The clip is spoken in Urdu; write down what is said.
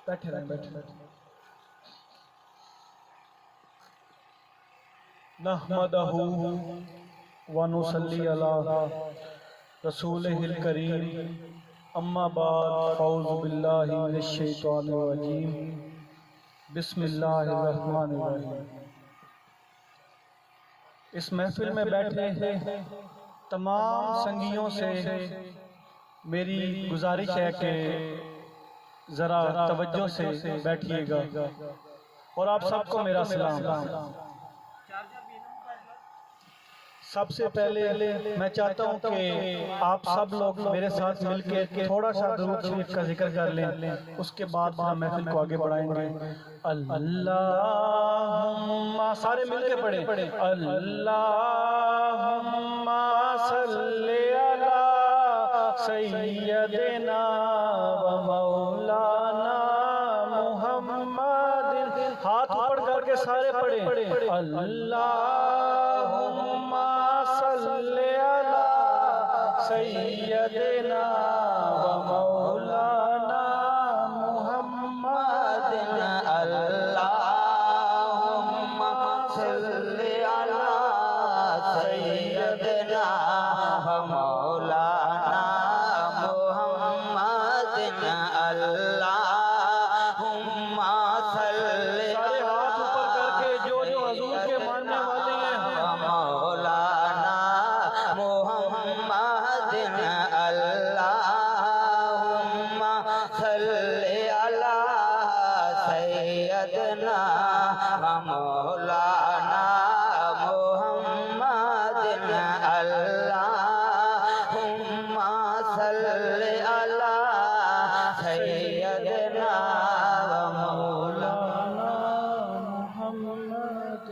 بیٹھے رہیں بیٹھے رہیں نحمدہ ونصلی علی رسولہ الکریم اما بعد فاعوذ باللہ من الشیطان الرجیم بسم اللہ الرحمن الرحیم۔ اس محفل میں بیٹھے تمام سنگیوں سے میری گزارش ہے کہ ذرا توجہ سے بیٹھیے گا اور آپ سب کو میرا سلام۔ سب سے پہلے میں چاہتا ہوں کہ آپ سب لوگ میرے ساتھ مل کے تھوڑا سا درود شریف کا ذکر کر لیں، اس کے بعد ہم محفل کو آگے بڑھائیں گے۔ اللہم، سارے مل کے پڑھیں، اللہم صلی علی سیدنا و مولانا محمد۔ ہاتھ اوپر کر کے سارے پڑھیں، اللہم صلی علی سیدنا و مولانا محمد۔ اللہم صلی علی سیدنا و مولانا محمد۔ اللہم صلی سارے ہاتھ اوپر کر کے جو حضور کے ماننے والے ہیں مولانا محمد۔ اللہم صلی علی سیدنا مولانا محمد۔ اللہم صلی علی سیدنا مولانا محمد۔